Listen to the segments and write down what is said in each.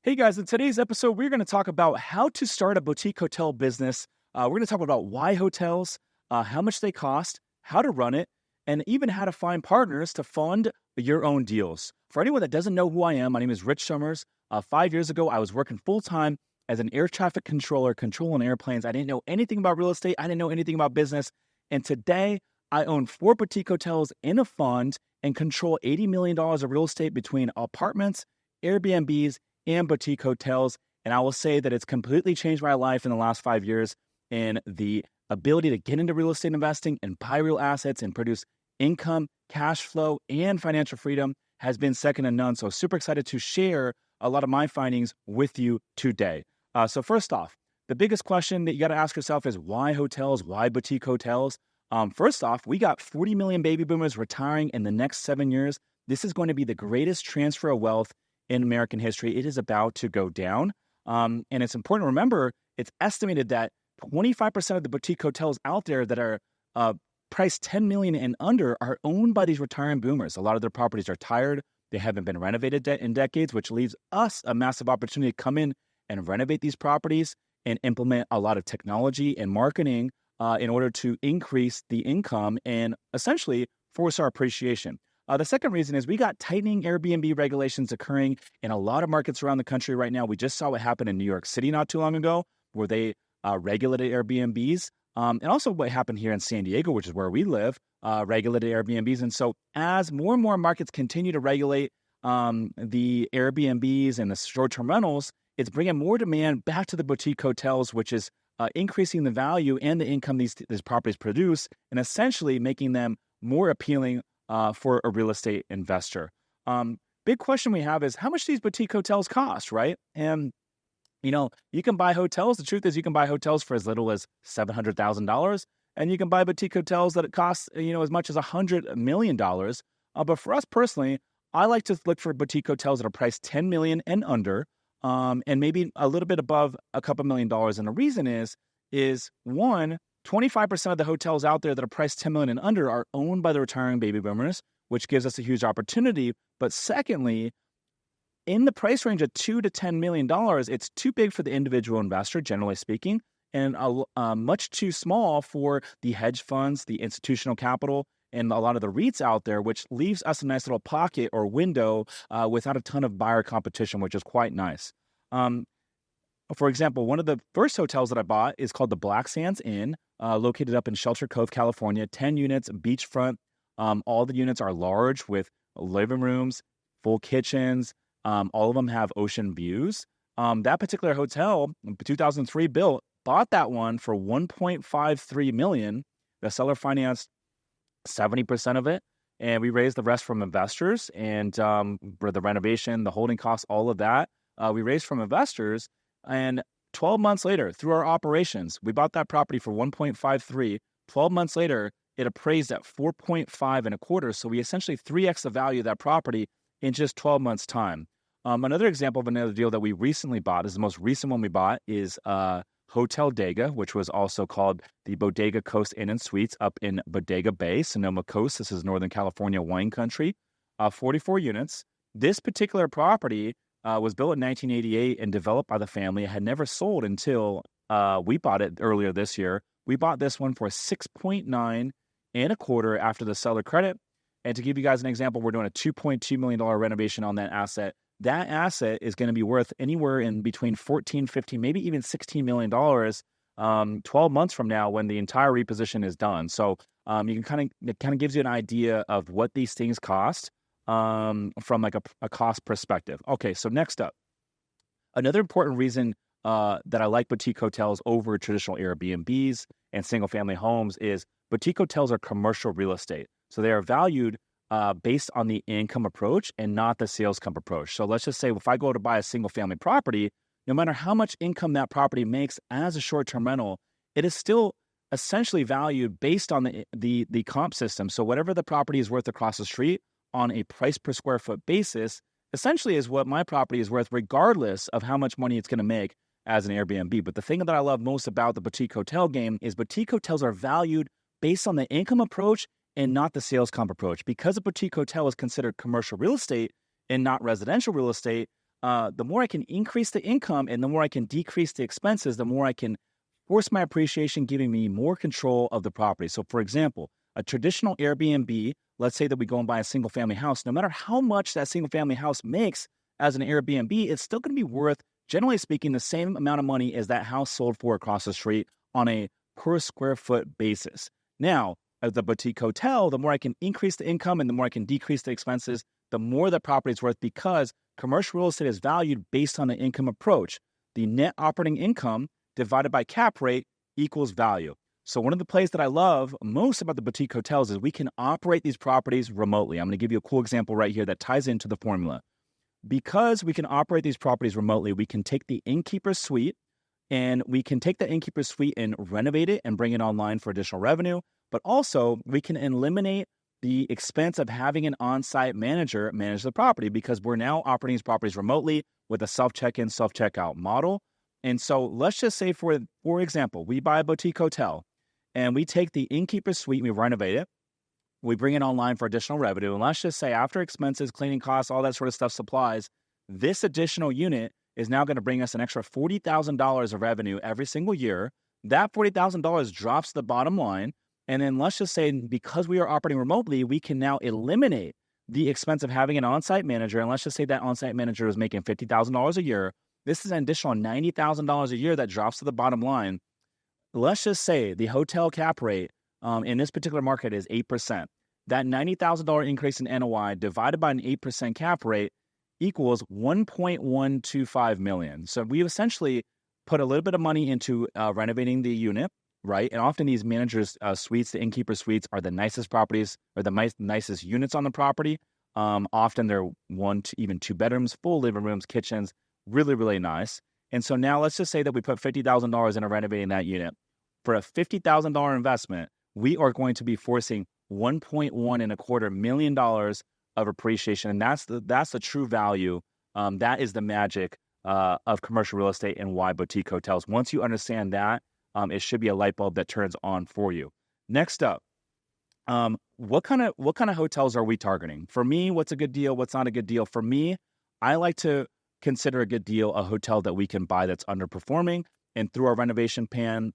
Hey guys, in today's episode, we're going to talk about how to start a boutique hotel business. We're going to talk about why hotels, how much they cost, how to run it, and even how to find partners to fund your own deals. For anyone that doesn't know who I am, my name is Rich Summers. 5 years ago, I was working full time as an air traffic controller, controlling airplanes. I didn't know anything about real estate. I didn't know anything about business. And today, I own 4 boutique hotels in a fund and control $80 million of real estate between apartments, Airbnbs, and boutique hotels. And I will say that it's completely changed my life in the last 5 years. And the ability to get into real estate investing and buy real assets and produce income, cash flow, and financial freedom has been second to none. So super excited to share a lot of my findings with you today. So first off, the biggest question that you got to ask yourself is why hotels? Why boutique hotels? First off, we got 40 million baby boomers retiring in the next 7 years. This is going to be the greatest transfer of wealth in American history. It is about to go down. And it's important to remember, it's estimated that 25% of the boutique hotels out there that are priced $10 million and under are owned by these retiring boomers. A lot of their properties are tired. They haven't been renovated in decades, which leaves us a massive opportunity to come in and renovate these properties and implement a lot of technology and marketing in order to increase the income and essentially force our appreciation. The second reason is we got tightening Airbnb regulations occurring in a lot of markets around the country right now. We just saw what happened in New York City not too long ago, where they regulated Airbnbs. And also what happened here in San Diego, which is where we live, regulated Airbnbs. And so as more and more markets continue to regulate the Airbnbs and the short-term rentals, it's bringing more demand back to the boutique hotels, which is increasing the value and the income these properties produce and essentially making them more appealing for a real estate investor. Big question we have is how much these boutique hotels cost, right? And, you can buy hotels. The truth is you can buy hotels for as little as $700,000 and you can buy boutique hotels that it costs, as much as $100 million. But for us personally, I like to look for boutique hotels that are priced $10 million and under, and maybe a little bit above a couple $1 million. And the reason is one, 25% of the hotels out there that are priced $10 million and under are owned by the retiring baby boomers, which gives us a huge opportunity. But secondly, in the price range of $2 to $10 million, it's too big for the individual investor, generally speaking, and much too small for the hedge funds, the institutional capital, and a lot of the REITs out there, which leaves us a nice little pocket or window without a ton of buyer competition, which is quite nice. For example, one of the first hotels that I bought is called the Black Sands Inn, located up in Shelter Cove, California, 10 units, beachfront. All the units are large with living rooms, full kitchens. All of them have ocean views. That particular hotel, 2003 built, bought that one for $1.53 million. The seller financed 70% of it, and we raised the rest from investors. And for the renovation, the holding costs, all of that, we raised from investors. And 12 months later, through our operations, we bought that property for 1.53. 12 months later, it appraised at 4.5 and a quarter. So we essentially 3x the value of that property in just 12 months' time. Another example of another deal that we recently bought, is the most recent one we bought, is Hotel Dega, which was also called the Bodega Coast Inn and Suites up in Bodega Bay, Sonoma Coast. This is Northern California wine country, 44 units. This particular property was built in 1988 and developed by the family. It had never sold until we bought it earlier this year. We bought this one for 6.9 and a quarter after the seller credit. And to give you guys an example, we're doing a $2.2 million renovation on that asset. That asset is going to be worth anywhere in between 14, 15, maybe even $16 million 12 months from now when the entire reposition is done. So it kind of gives you an idea of what these things cost from like a cost perspective. Okay, so next up, another important reason that I like boutique hotels over traditional Airbnbs and single family homes is boutique hotels are commercial real estate. So they are valued based on the income approach and not the sales comp approach. So let's just say if I go to buy a single family property, no matter how much income that property makes as a short-term rental, it is still essentially valued based on the comp system. So whatever the property is worth across the street on a price per square foot basis, essentially is what my property is worth regardless of how much money it's going to make as an Airbnb. But the thing that I love most about the boutique hotel game is boutique hotels are valued based on the income approach and not the sales comp approach. Because a boutique hotel is considered commercial real estate and not residential real estate, the more I can increase the income and the more I can decrease the expenses, the more I can force my appreciation, giving me more control of the property. So, for example, a traditional Airbnb, let's say that we go and buy a single family house, no matter how much that single family house makes as an Airbnb, it's still going to be worth, generally speaking, the same amount of money as that house sold for across the street on a per square foot basis. Now, as the boutique hotel, the more I can increase the income and the more I can decrease the expenses, the more the property is worth, because commercial real estate is valued based on the income approach. The net operating income divided by cap rate equals value. So one of the plays that I love most about the boutique hotels is we can operate these properties remotely. I'm going to give you a cool example right here that ties into the formula. Because we can operate these properties remotely, we can take the innkeeper suite and renovate it and bring it online for additional revenue. But also, we can eliminate the expense of having an on-site manager manage the property, because we're now operating these properties remotely with a self-check-in, self-checkout model. And so let's just say, for example, we buy a boutique hotel and we take the innkeeper suite, we renovate it, we bring it online for additional revenue. And let's just say after expenses, cleaning costs, all that sort of stuff, supplies, this additional unit is now going to bring us an extra $40,000 of revenue every single year. That $40,000 drops to the bottom line. And then let's just say, because we are operating remotely, we can now eliminate the expense of having an on-site manager. And let's just say that on-site manager is making $50,000 a year. This is an additional $90,000 a year that drops to the bottom line. Let's just say the hotel cap rate in this particular market is 8%. That $90,000 increase in NOI divided by an 8% cap rate equals $1.125 million. So we essentially put a little bit of money into renovating the unit, right? And often these managers' suites, the innkeeper suites, are the nicest properties or the nicest units on the property. Often they're 1 to even 2 bedrooms, full living rooms, kitchens, really, really nice. And so now let's just say that we put $50,000 into renovating that unit. For a $50,000 investment, we are going to be forcing $1.125 million of appreciation. And that's the true value. That is the magic of commercial real estate and why boutique hotels. Once you understand that, it should be a light bulb that turns on for you. Next up, what kind of hotels are we targeting? For me, what's a good deal? What's not a good deal? For me, I like to consider a good deal a hotel that we can buy that's underperforming, and through our renovation plan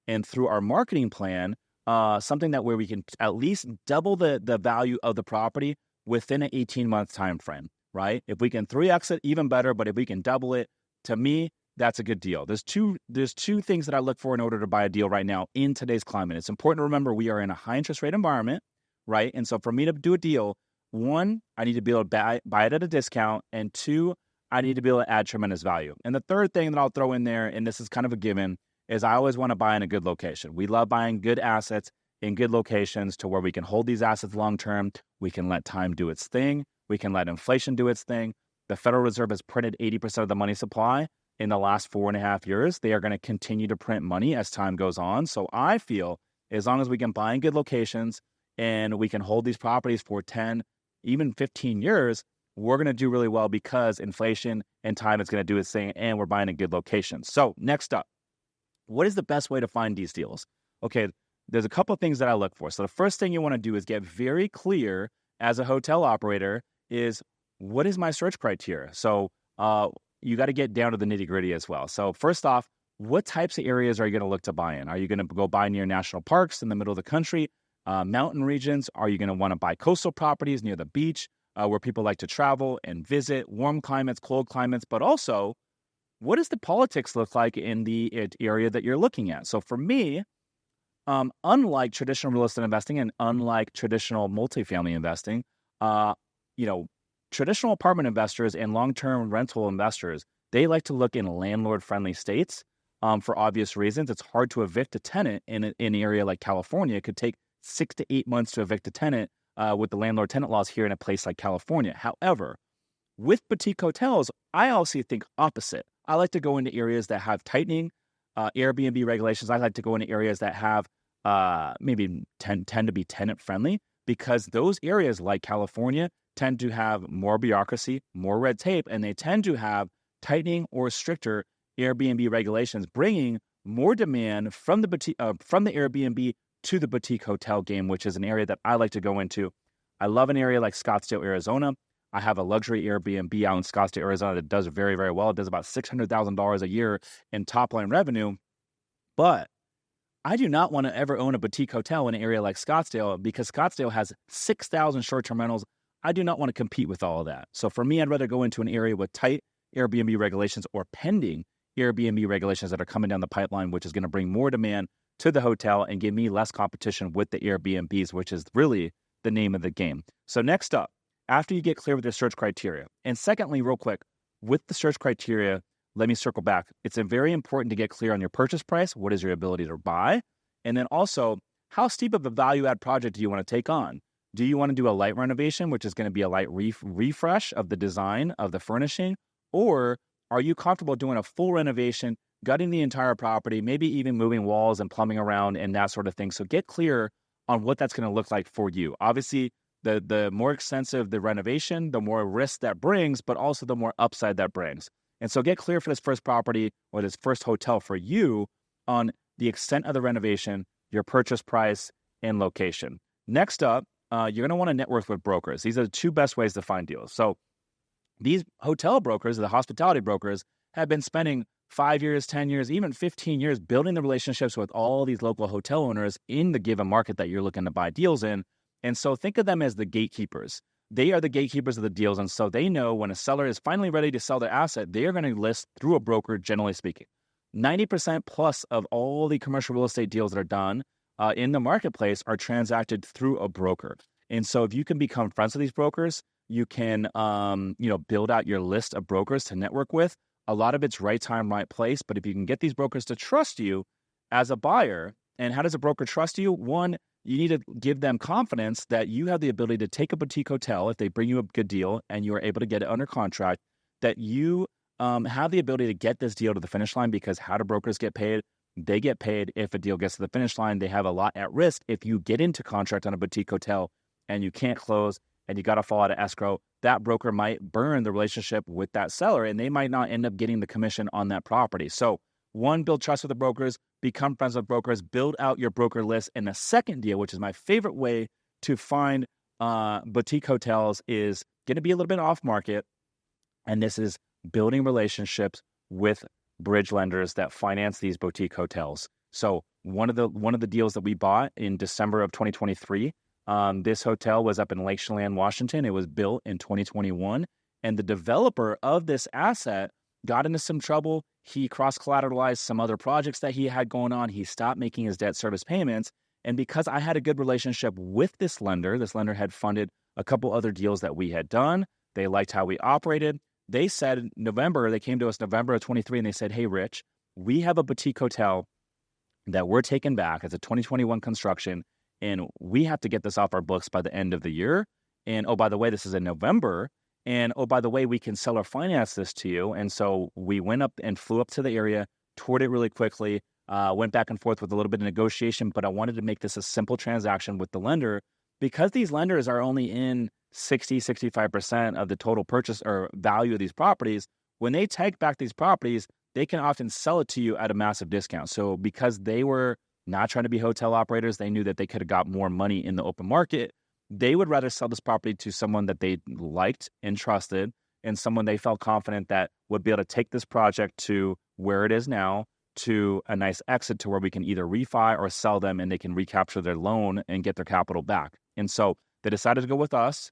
and through our marketing plan, something that where we can at least double the value of the property within an 18-month time frame, right? If we can 3x it, even better. But if we can double it, to me, that's a good deal. There's two things that I look for in order to buy a deal right now in today's climate. It's important to remember we are in a high interest rate environment, right? And so for me to do a deal, 1, I need to be able to buy it at a discount, and 2, I need to be able to add tremendous value. And the third thing that I'll throw in there, and this is kind of a given, is I always want to buy in a good location. We love buying good assets in good locations to where we can hold these assets long term. We can let time do its thing. We can let inflation do its thing. The Federal Reserve has printed 80% of the money supply in the last 4.5 years. They are going to continue to print money as time goes on. So I feel as long as we can buy in good locations and we can hold these properties for 10, even 15 years, we're going to do really well, because inflation and time is going to do its thing, and we're buying in good locations. So next up, what is the best way to find these deals? Okay, there's a couple of things that I look for. So the first thing you want to do is get very clear as a hotel operator is, what is my search criteria? So you got to get down to the nitty gritty as well. So first off, what types of areas are you going to look to buy in? Are you going to go buy near national parks in the middle of the country, mountain regions? Are you going to want to buy coastal properties near the beach where people like to travel and visit, warm climates, cold climates? But also, what does the politics look like in the area that you're looking at? So for me, unlike traditional real estate investing and unlike traditional multifamily investing, traditional apartment investors and long-term rental investors, they like to look in landlord-friendly states for obvious reasons. It's hard to evict a tenant in an area like California. It could take 6 to 8 months to evict a tenant with the landlord-tenant laws here in a place like California. However, with boutique hotels, I also think opposite. I like to go into areas that have tightening Airbnb regulations. I like to go into areas that have maybe tend to be tenant-friendly, because those areas like California tend to have more bureaucracy, more red tape, and they tend to have tightening or stricter Airbnb regulations, bringing more demand from the Airbnb to the boutique hotel game, which is an area that I like to go into. I love an area like Scottsdale, Arizona. I have a luxury Airbnb out in Scottsdale, Arizona that does very, very well. It does about $600,000 a year in top line revenue. But I do not want to ever own a boutique hotel in an area like Scottsdale because Scottsdale has 6,000 short-term rentals. I do not want to compete with all of that. So for me, I'd rather go into an area with tight Airbnb regulations or pending Airbnb regulations that are coming down the pipeline, which is going to bring more demand to the hotel and give me less competition with the Airbnbs, which is really the name of the game. So next up, after you get clear with your search criteria, and secondly, real quick, with the search criteria, let me circle back. It's very important to get clear on your purchase price. What is your ability to buy? And then also, how steep of a value add project do you want to take on? Do you want to do a light renovation, which is going to be a light refresh of the design of the furnishing? Or are you comfortable doing a full renovation, gutting the entire property, maybe even moving walls and plumbing around and that sort of thing? So get clear on what that's going to look like for you. Obviously, the more extensive the renovation, the more risk that brings, but also the more upside that brings. And so get clear for this first property or this first hotel for you on the extent of the renovation, your purchase price, and location. Next up, you're going to want to network with brokers. These are the two best ways to find deals. So these hotel brokers, the hospitality brokers, have been spending 5 years, 10 years, even 15 years building the relationships with all these local hotel owners in the given market that you're looking to buy deals in. And so think of them as the gatekeepers. They are the gatekeepers of the deals. And so they know when a seller is finally ready to sell their asset, they are going to list through a broker, generally speaking. 90% plus of all the commercial real estate deals that are done in the marketplace are transacted through a broker. And so if you can become friends with these brokers, you can build out your list of brokers to network with. A lot of it's right time, right place. But if you can get these brokers to trust you as a buyer, and how does a broker trust you? One, you need to give them confidence that you have the ability to take a boutique hotel if they bring you a good deal and you are able to get it under contract, that you have the ability to get this deal to the finish line, because how do brokers get paid? They get paid if a deal gets to the finish line. They have a lot at risk if you get into contract on a boutique hotel and you can't close and you got to fall out of escrow. That broker might burn the relationship with that seller and they might not end up getting the commission on that property. So one, build trust with the brokers, become friends with brokers, build out your broker list. And the second deal, which is my favorite way to find boutique hotels, is going to be a little bit off market. And this is building relationships with bridge lenders that finance these boutique hotels. So one of the deals that we bought in December of 2023, this hotel was up in Lake Chelan, Washington. It was built in 2021. And the developer of this asset got into some trouble. He cross-collateralized some other projects that he had going on. He stopped making his debt service payments. And because I had a good relationship with this lender had funded a couple other deals that we had done. They liked how we operated. They said they came to us November of 23, and they said, hey, Rich, we have a boutique hotel that we're taking back. It's a 2021 construction, and we have to get this off our books by the end of the year. And, oh, by the way, this is in November. And, oh, by the way, we can seller finance this to you. And so we went up and flew up to the area, toured it really quickly, went back and forth with a little bit of negotiation, but I wanted to make this a simple transaction with the lender, because these lenders are only in 65% of the total purchase or value of these properties. When they take back these properties, they can often sell it to you at a massive discount. So because they were not trying to be hotel operators, they knew that they could have got more money in the open market. They would rather sell this property to someone that they liked and trusted, and someone they felt confident that would be able to take this project to where it is now, to a nice exit to where we can either refi or sell them and they can recapture their loan and get their capital back. And so they decided to go with us.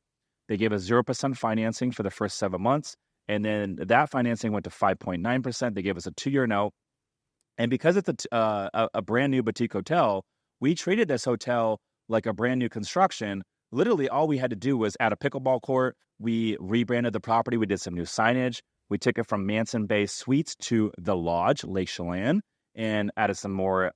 They gave us 0% financing for the first 7 months. And then that financing went to 5.9%. They gave us a 2-year note. And because it's a brand new boutique hotel, we treated this hotel like a brand new construction. Literally, all we had to do was add a pickleball court. We rebranded the property. We did some new signage. We took it from Manson Bay Suites to the Lodge, Lake Chelan, and added some more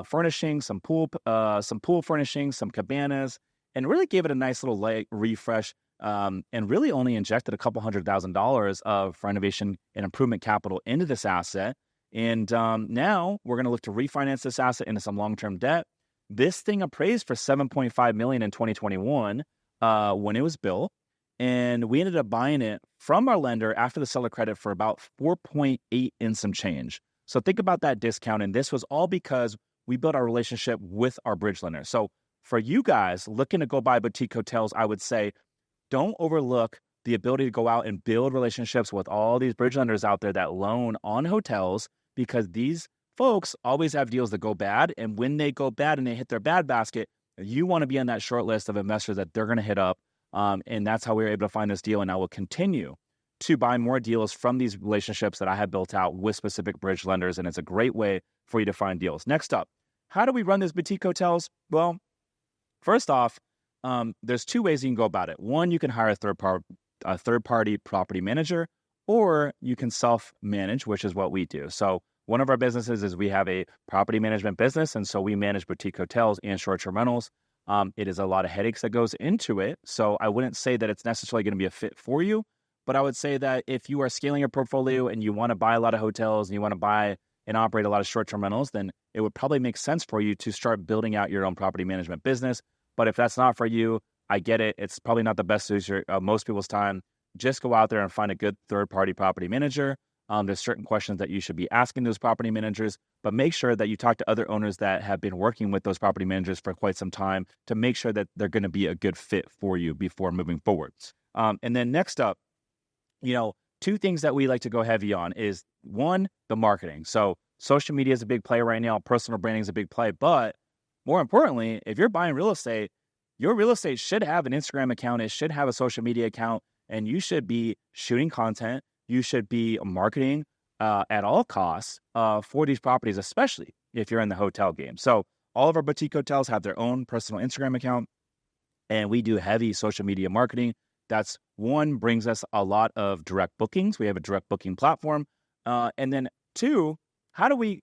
furnishings, some pool furnishings, some cabanas, and really gave it a nice little light refresh. And really only injected a couple $100,000 of renovation and improvement capital into this asset. And now we're going to look to refinance this asset into some long-term debt. This thing appraised for $7.5 million in 2021 when it was built. And we ended up buying it from our lender after the seller credit for about 4.8 and some change. So think about that discount. And this was all because we built our relationship with our bridge lender. So for you guys looking to go buy boutique hotels, I would say, don't overlook the ability to go out and build relationships with all these bridge lenders out there that loan on hotels, because these folks always have deals that go bad. And when they go bad and they hit their bad basket, you want to be on that short list of investors that they're going to hit up. And that's how we were able to find this deal. And I will continue to buy more deals from these relationships that I have built out with specific bridge lenders. And it's a great way for you to find deals. Next up, how do we run these boutique hotels? Well, first off, there's two ways you can go about it. One, you can hire a third-party property manager, or you can self-manage, which is what we do. So one of our businesses is we have a property management business, and so we manage boutique hotels and short-term rentals. It is a lot of headaches that goes into it, so I wouldn't say that it's necessarily going to be a fit for you, but I would say that if you are scaling your portfolio and you want to buy a lot of hotels and you want to buy and operate a lot of short-term rentals, then it would probably make sense for you to start building out your own property management business. But if that's not for you, I get it. It's probably not the best use of most people's time. Just go out there and find a good third-party property manager. There's certain questions that you should be asking those property managers, but make sure that you talk to other owners that have been working with those property managers for quite some time to make sure that they're going to be a good fit for you before moving forward. And then next up, two things that we like to go heavy on is, one, the marketing. So social media is a big play right now. Personal branding is a big play. But more importantly, if you're buying real estate, your real estate should have an Instagram account. It should have a social media account, and you should be shooting content. You should be marketing at all costs for these properties, especially if you're in the hotel game. So all of our boutique hotels have their own personal Instagram account, and we do heavy social media marketing. That's one, brings us a lot of direct bookings. We have a direct booking platform. And then two, how do we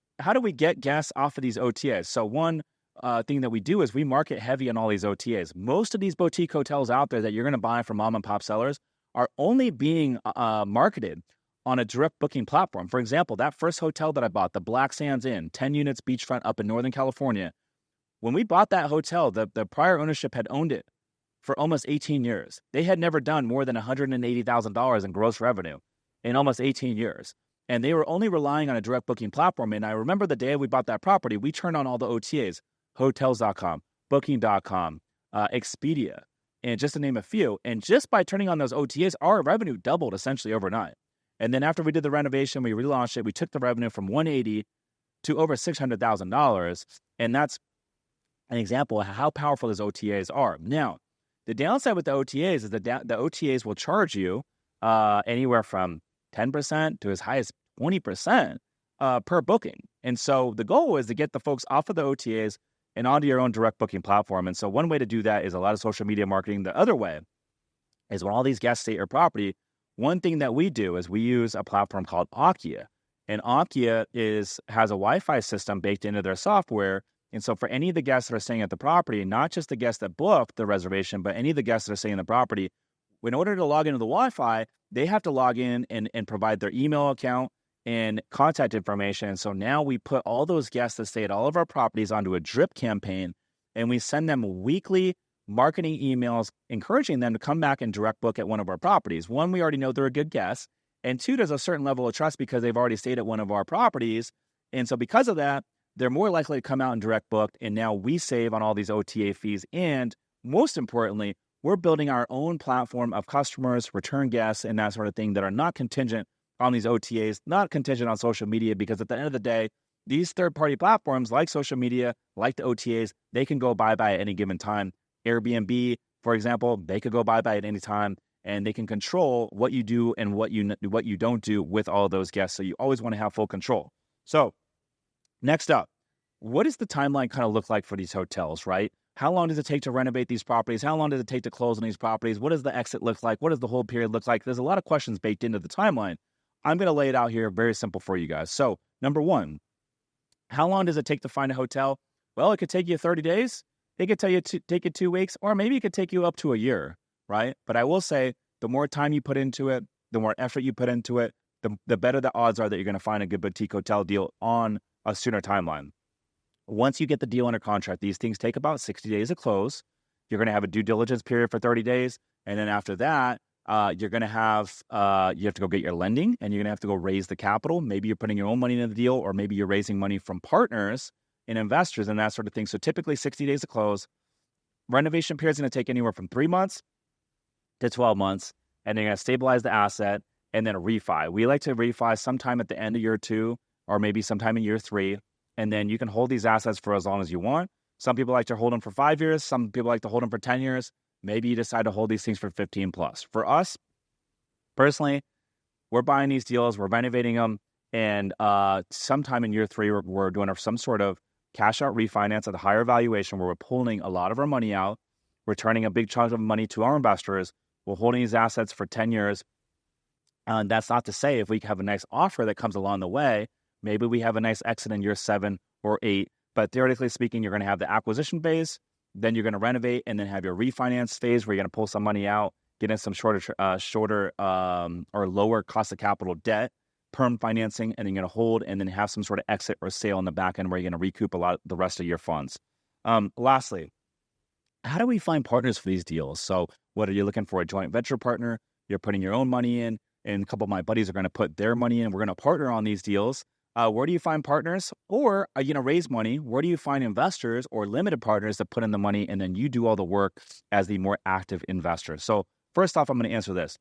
get guests off of these OTAs? So one thing that we do is we market heavy on all these OTAs. Most of these boutique hotels out there that you're going to buy from mom and pop sellers are only being marketed on a direct booking platform. For example, that first hotel that I bought, the Black Sands Inn, 10 units beachfront up in Northern California. When we bought that hotel, the prior ownership had owned it for almost 18 years. They had never done more than $180,000 in gross revenue in almost 18 years. And they were only relying on a direct booking platform. And I remember the day we bought that property, we turned on all the OTAs, hotels.com, booking.com, Expedia, and just to name a few. And just by turning on those OTAs, our revenue doubled essentially overnight. And then after we did the renovation, we relaunched it, we took the revenue from $180,000 to over $600,000. And that's an example of how powerful those OTAs are. Now, the downside with the OTAs is that the OTAs will charge you anywhere from 10% to as high as 20% per booking. And so the goal is to get the folks off of the OTAs and onto your own direct booking platform. And so one way to do that is a lot of social media marketing. The other way is when all these guests stay at your property, one thing that we do is we use a platform called Akia. And Akia has a Wi-Fi system baked into their software. And so for any of the guests that are staying at the property, not just the guests that booked the reservation, but any of the guests that are staying in the property, in order to log into the Wi-Fi, they have to log in and provide their email account and contact information. So now we put all those guests that stay at all of our properties onto a drip campaign, and we send them weekly marketing emails encouraging them to come back and direct book at one of our properties. One, we already know they're a good guest. And two, there's a certain level of trust because they've already stayed at one of our properties. And so because of that, they're more likely to come out and direct book. And now we save on all these OTA fees. And most importantly, we're building our own platform of customers, return guests, and that sort of thing that are not contingent on these OTAs, not contingent on social media, because at the end of the day, these third-party platforms like social media, like the OTAs, they can go bye-bye at any given time. Airbnb, for example, they could go bye-bye at any time, and they can control what you do and what you don't do with all of those guests. So you always want to have full control. So next up, what does the timeline kind of look like for these hotels, right? How long does it take to renovate these properties? How long does it take to close on these properties? What does the exit look like? What does the whole period look like? There's a lot of questions baked into the timeline. I'm going to lay it out here very simple for you guys. So number one, how long does it take to find a hotel? Well, it could take you 30 days. It could take you 2 weeks, or maybe it could take you up to a year, right? But I will say the more time you put into it, the more effort you put into it, the better the odds are that you're going to find a good boutique hotel deal on a sooner timeline. Once you get the deal under contract, these things take about 60 days to close. You're going to have a due diligence period for 30 days. And then after that, you're going to have, you have to go get your lending, and you're going to have to go raise the capital. Maybe you're putting your own money into the deal, or maybe you're raising money from partners and investors and that sort of thing. So typically 60 days to close. Renovation period is going to take anywhere from 3 months to 12 months. and then you're going to stabilize the asset and then refi. We like to refi sometime at the end of year 2 or maybe sometime in year 3, and then you can hold these assets for as long as you want. Some people like to hold them for 5 years. Some people like to hold them for 10 years. Maybe you decide to hold these things for 15 plus. For us, personally, we're buying these deals, we're renovating them, and sometime in year 3, we're doing some sort of cash out refinance at a higher valuation where we're pulling a lot of our money out, returning a big chunk of money to our investors. We're holding these assets for 10 years. And that's not to say if we have a nice offer that comes along the way, maybe we have a nice exit in year 7 or 8. But theoretically speaking, you're going to have the acquisition phase, then you're going to renovate, and then have your refinance phase where you're going to pull some money out, get in some shorter or lower cost of capital debt, perm financing, and then you're going to hold and then have some sort of exit or sale in the back end where you're going to recoup a lot of the rest of your funds. Lastly, how do we find partners for these deals? So whether you're looking for a joint venture partner, you're putting your own money in, and a couple of my buddies are going to put their money in, we're going to partner on these deals. Where do you find partners? Or are you going to raise money? Where do you find investors or limited partners that put in the money and then you do all the work as the more active investor? So first off, I'm going to answer this.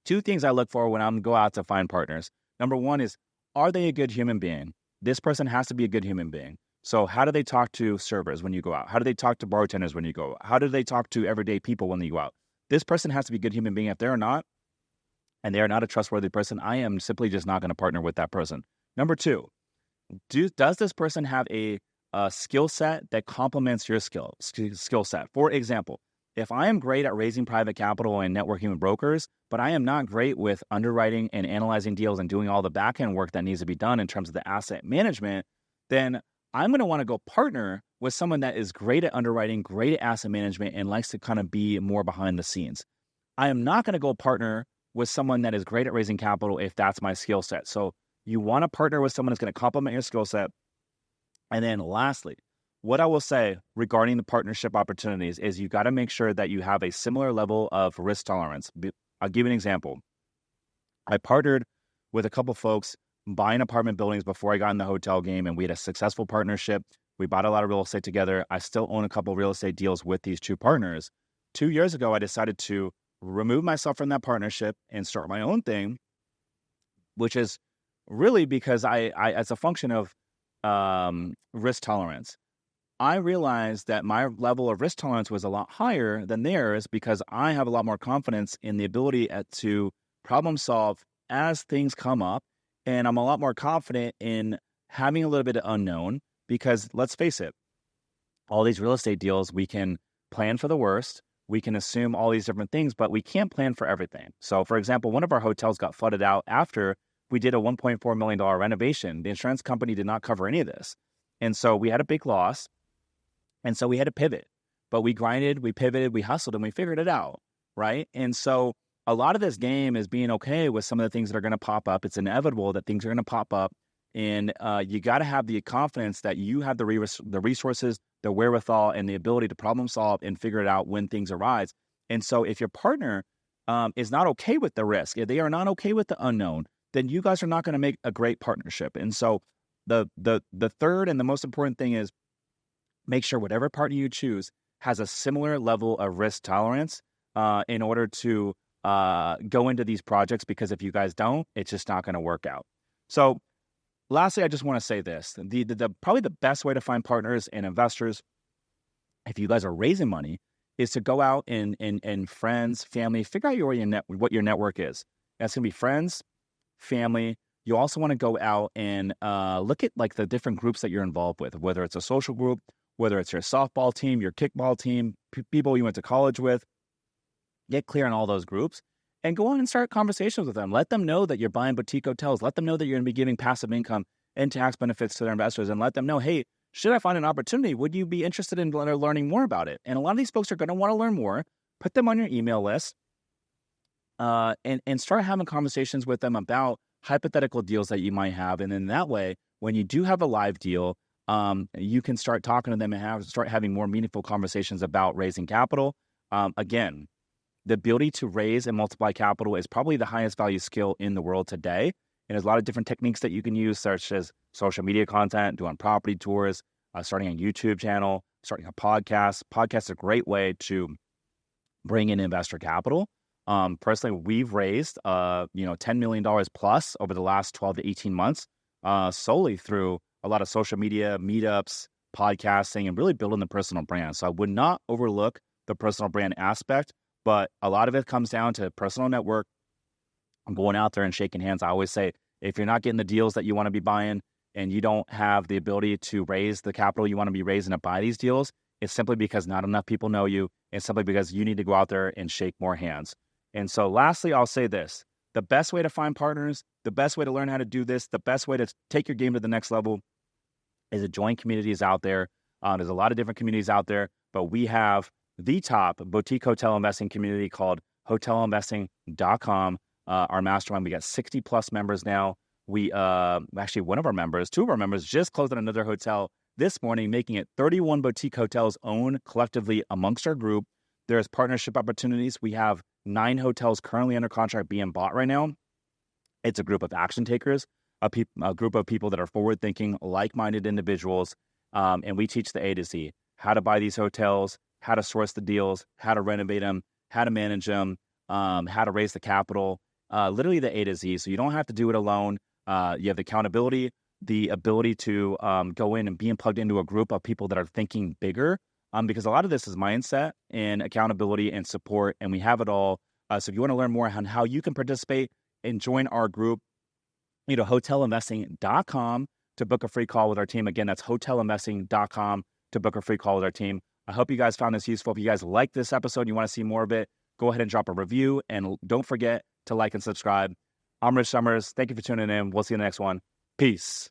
2 things I look for when I'm go out to find partners. Number 1 is, are they a good human being? This person has to be a good human being. So how do they talk to servers when you go out? How do they talk to bartenders when you go out? How do they talk to everyday people when you go out? This person has to be a good human being. If they're not, and they are not a trustworthy person, I am simply just not going to partner with that person. Number 2, does this person have a skill set that complements your skill set? For example, if I am great at raising private capital and networking with brokers, but I am not great with underwriting and analyzing deals and doing all the back-end work that needs to be done in terms of the asset management, then I'm going to want to go partner with someone that is great at underwriting, great at asset management, and likes to kind of be more behind the scenes. I am not going to go partner with someone that is great at raising capital if that's my skill set. So you want to partner with someone that's going to complement your skill set. And then lastly, what I will say regarding the partnership opportunities is you got to make sure that you have a similar level of risk tolerance. I'll give you an example. I partnered with a couple folks buying apartment buildings before I got in the hotel game, and we had a successful partnership. We bought a lot of real estate together. I still own a couple of real estate deals with these 2 partners. 2 years ago, I decided to remove myself from that partnership and start my own thing, which is really because I as a function of risk tolerance. I realized that my level of risk tolerance was a lot higher than theirs because I have a lot more confidence in the ability to problem solve as things come up. And I'm a lot more confident in having a little bit of unknown because let's face it, all these real estate deals, we can plan for the worst. We can assume all these different things, but we can't plan for everything. So for example, one of our hotels got flooded out after we did a $1.4 million renovation. The insurance company did not cover any of this. And so we had a big loss. And so we had to pivot, but we grinded, we pivoted, we hustled, and we figured it out, right? And so a lot of this game is being okay with some of the things that are going to pop up. It's inevitable that things are going to pop up, and you got to have the confidence that you have the resources, the wherewithal, and the ability to problem solve and figure it out when things arise. And so if your partner is not okay with the risk, if they are not okay with the unknown, then you guys are not going to make a great partnership. And so the third and the most important thing is make sure whatever partner you choose has a similar level of risk tolerance in order to go into these projects, because if you guys don't, it's just not going to work out. So lastly, I just want to say this. The probably the best way to find partners and investors, if you guys are raising money, is to go out and friends, family, figure out what your network is. That's going to be friends, family. You also want to go out and look at like the different groups that you're involved with, whether it's a social group, whether it's your softball team, your kickball team, people you went to college with. Get clear on all those groups and go on and start conversations with them. Let them know that you're buying boutique hotels. Let them know that you're going to be giving passive income and tax benefits to their investors, and let them know, hey, should I find an opportunity, would you be interested in learning more about it? And a lot of these folks are going to want to learn more. Put them on your email list and start having conversations with them about hypothetical deals that you might have. And then that way, when you do have a live deal, you can start talking to them and start having more meaningful conversations about raising capital. Again, the ability to raise and multiply capital is probably the highest value skill in the world today. And there's a lot of different techniques that you can use, such as social media content, doing property tours, starting a YouTube channel, starting a podcast. Podcasts are a great way to bring in investor capital. Personally, we've raised, $10 million plus over the last 12 to 18 months, solely through a lot of social media, meetups, podcasting, and really building the personal brand. So I would not overlook the personal brand aspect, but a lot of it comes down to personal network. I'm going out there and shaking hands. I always say, if you're not getting the deals that you want to be buying and you don't have the ability to raise the capital you want to be raising to buy these deals, it's simply because not enough people know you. It's simply because you need to go out there and shake more hands. And so lastly, I'll say this. The best way to find partners, the best way to learn how to do this, the best way to take your game to the next level is to join communities out there. There's a lot of different communities out there, but we have the top boutique hotel investing community called hotelinvesting.com. Our mastermind, we got 60 plus members now. We actually, two of our members just closed on another hotel this morning, making it 31 boutique hotels owned collectively amongst our group. There's partnership opportunities. We have 9 hotels currently under contract being bought right now. It's a group of action takers, a group of people that are forward-thinking, like-minded individuals, and we teach the A to Z, how to buy these hotels, how to source the deals, how to renovate them, how to manage them, how to raise the capital, literally the A to Z. So you don't have to do it alone. You have the accountability, the ability to go in and being plugged into a group of people that are thinking bigger, because a lot of this is mindset and accountability and support, and we have it all. So if you want to learn more on how you can participate and join our group, hotelinvesting.com to book a free call with our team. Again, that's hotelinvesting.com to book a free call with our team. I hope you guys found this useful. If you guys like this episode and you want to see more of it, go ahead and drop a review, and don't forget to like and subscribe. I'm Rich Summers. Thank you for tuning in. We'll see you in the next one. Peace.